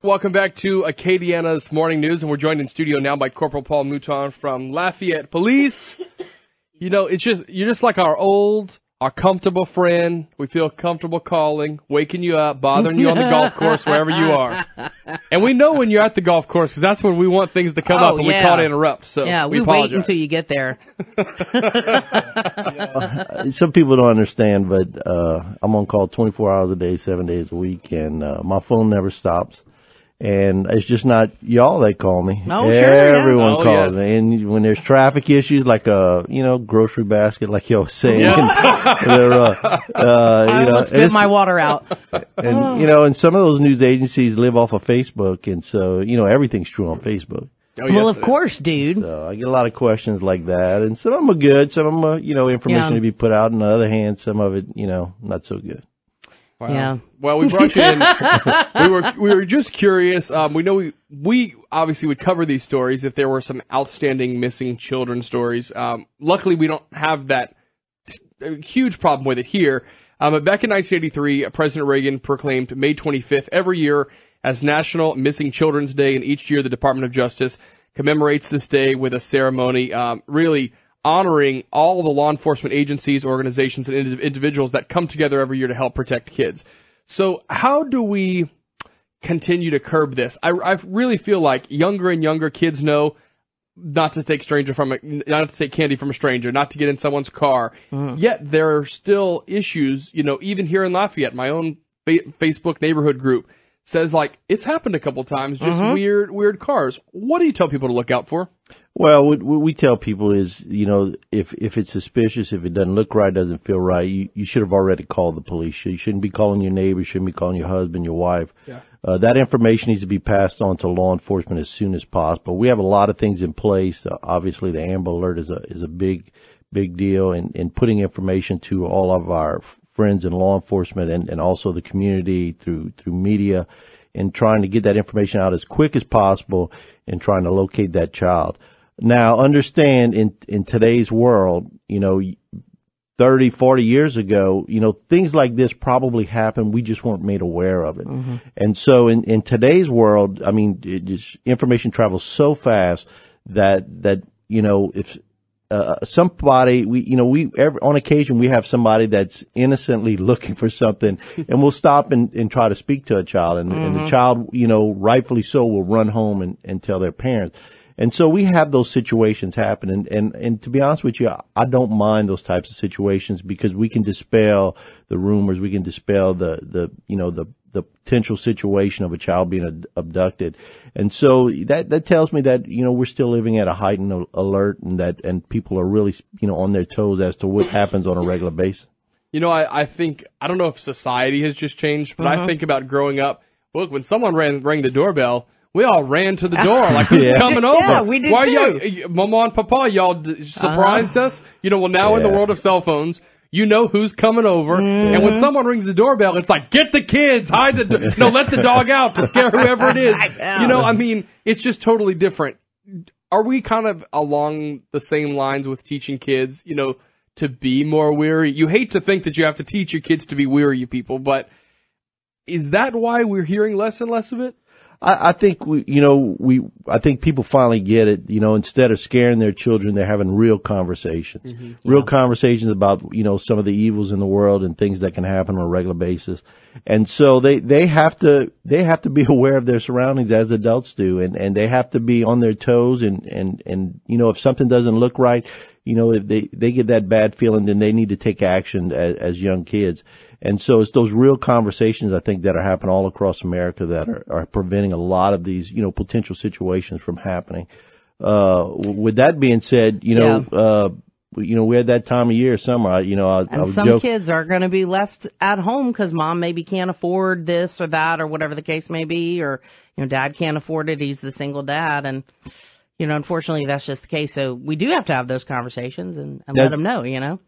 Welcome back to Acadiana's Morning News, and we're joined in studio now by Corporal Paul Mouton from Lafayette Police. You know, you're just like our comfortable friend. We feel comfortable calling, waking you up, bothering you on the golf course, wherever you are. And we know when you're at the golf course, because that's when we want things to come up, and we call to interrupt. So yeah, we apologize. wait until you get there. Some people don't understand, but I'm on call 24 hours a day, 7 days a week, and my phone never stops. And it's just not y'all that call me. Oh, Everyone sure, calls me. And when there's traffic issues, like grocery basket, like y'all was saying, I spit my water out. And and some of those news agencies live off of Facebook, and so everything's true on Facebook. Oh, yes, well, of course, dude. So I get a lot of questions like that, and some of them are good, some of them are, information to be put out. On the other hand, some of it, not so good. Wow. Yeah. Well, we brought you in. we were just curious. We know we obviously would cover these stories if there were some outstanding missing children stories. Luckily, we don't have that huge problem with it here. But back in 1983, President Reagan proclaimed May 25th every year as National Missing Children's Day, and each year the Department of Justice commemorates this day with a ceremony, really honoring all the law enforcement agencies, organizations, and individuals that come together every year to help protect kids. So how do we continue to curb this? I really feel like younger and younger kids know not to take not to take candy from a stranger, not to get in someone's car. Mm. Yet there are still issues, even here in Lafayette, my own Facebook neighborhood group says, like, it's happened a couple times, just weird cars. What do you tell people to look out for? Well, what we tell people is, if it's suspicious, if it doesn't look right, doesn't feel right, you should have already called the police. You shouldn't be calling your neighbor, you shouldn't be calling your husband, your wife. Yeah. That information needs to be passed on to law enforcement as soon as possible. We have a lot of things in place. Obviously, the Amber Alert is a big deal, and putting information to all of our friends in law enforcement and also the community through media, and trying to get that information out as quick as possible and trying to locate that child. Now, understand in today's world, 30, 40 years ago, things like this probably happened. We just weren't made aware of it. Mm-hmm. And so in today's world, I mean, information travels so fast that if somebody, on occasion we have somebody that's innocently looking for something, and we'll stop and try to speak to a child, and the child, rightfully so, will run home and tell their parents. And so we have those situations happen, and to be honest with you, I don't mind those types of situations, because we can dispel the rumors, we can dispel the potential situation of a child being abducted. And so that tells me that, we're still living at a heightened alert, and people are really, on their toes as to what happens on a regular basis. I think, I don't know if society has just changed, but I think about growing up. Look, when someone rang the doorbell, we all ran to the door, like, who's coming over? Yeah, we did Why too. Mama and Papa, y'all surprised us? Well, now in the world of cell phones, who's coming over. And when someone rings the doorbell, it's like, get the kids, hide let the dog out to scare whoever it is. I mean, it's just totally different. Are we kind of along the same lines with teaching kids, to be more wary? You hate to think that you have to teach your kids to be wary people, but is that why we're hearing less and less of it? I think I think people finally get it. Instead of scaring their children, they're having real conversations, real conversations about some of the evils in the world and things that can happen on a regular basis. And so they have to be aware of their surroundings as adults do, and they have to be on their toes. And if something doesn't look right, if they get that bad feeling, then they need to take action as young kids. And so it's those real conversations, I think, that are happening all across America that are preventing a lot of these, potential situations from happening. With that being said, we had that time of year, summer. And some kids are going to be left at home because mom maybe can't afford this or that or whatever the case may be, or, dad can't afford it. He's the single dad. And, unfortunately, that's just the case. So we do have to have those conversations and let them know,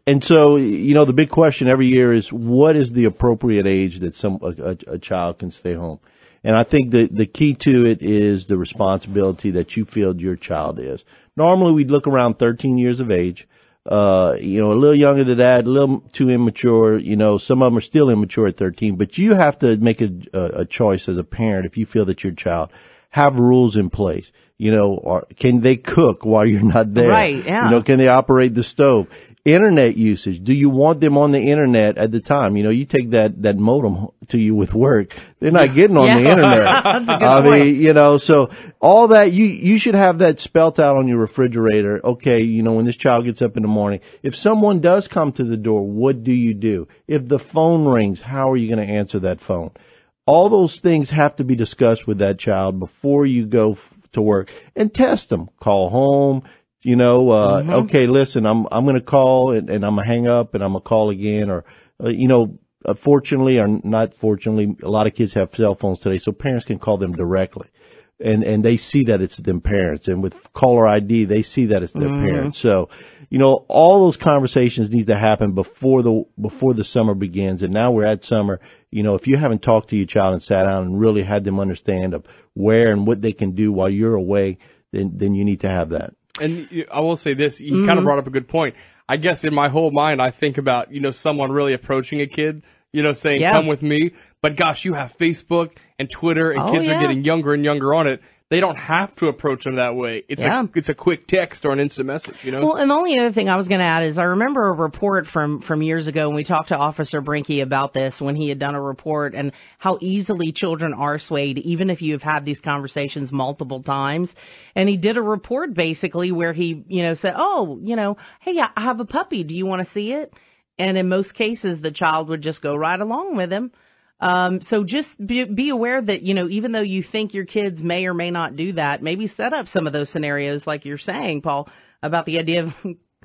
And so, the big question every year is, what is the appropriate age that a child can stay home? And I think the key to it is the responsibility that you feel your child is. Normally, we'd look around 13 years of age. a little younger than that, a little too immature. Some of them are still immature at 13, but you have to make a choice as a parent if you feel that your child have rules in place. Or can they cook while you're not there? Right, yeah. Can they operate the stove? Internet usage. Do you want them on the internet at the time? You take that modem to you with work. They're not getting on the internet. That's a good point. So all that, you should have that spelt out on your refrigerator. Okay, when this child gets up in the morning, if someone does come to the door, what do you do? If the phone rings, how are you going to answer that phone? All those things have to be discussed with that child before you go to work, and test them. Call home. Okay, listen, I'm going to call and I'm going to hang up and I'm going to call again. Or, fortunately or not fortunately, a lot of kids have cell phones today, so parents can call them directly. And they see that it's them parents. And with caller ID, they see that it's their parents. So, all those conversations need to happen before the summer begins. And now we're at summer. If you haven't talked to your child and sat down and really had them understand of where and what they can do while you're away, then you need to have that. And I will say this, you kind of brought up a good point. I guess in my whole mind, I think about, someone really approaching a kid, saying, come with me. But gosh, you have Facebook and Twitter, and kids are getting younger and younger on it. They don't have to approach them that way. It's a quick text or an instant message, Well, and the only other thing I was going to add is I remember a report from years ago when we talked to Officer Brinke about this, when he had done a report and how easily children are swayed, even if you have had these conversations multiple times. And he did a report basically where he, said, hey, I have a puppy. Do you want to see it? And in most cases, the child would just go right along with him. So just be aware that, even though you think your kids may or may not do that, maybe set up some of those scenarios like you're saying, Paul, about the idea of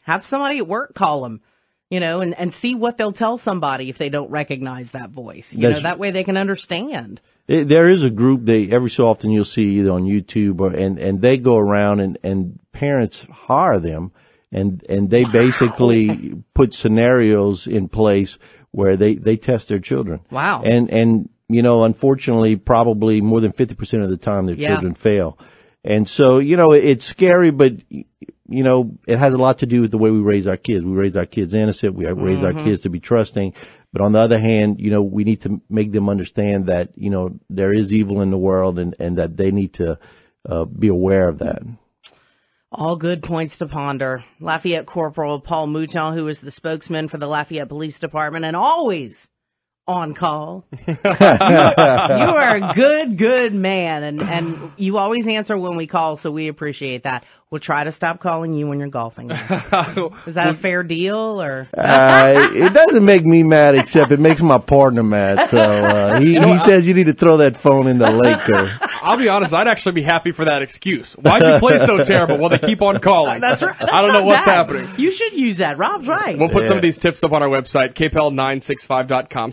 have somebody at work call them, and see what they'll tell somebody if they don't recognize that voice. That way they can understand. There is a group every so often you'll see either on YouTube and they go around and parents hire them and they basically put scenarios in place where they test their children. Wow. And unfortunately, probably more than 50% of the time their children fail. And so, it's scary, but, it has a lot to do with the way we raise our kids. We raise our kids innocent. We raise our kids to be trusting. But on the other hand, we need to make them understand that, there is evil in the world and that they need to be aware of that. All good points to ponder. Lafayette Corporal Paul Mouton, who is the spokesman for the Lafayette Police Department and always on call. You are a good man, and you always answer when we call, so we appreciate that. We'll try to stop calling you when you're golfing. Is that a fair deal, or? It doesn't make me mad, except it makes my partner mad. So he says you need to throw that phone in the lake. I'll be honest, I'd actually be happy for that excuse. Why'd you play so terrible? Well, they keep on calling. That's right. I don't know what's happening. You should use that. Rob's right. We'll put some of these tips up on our website, KPEL965.com.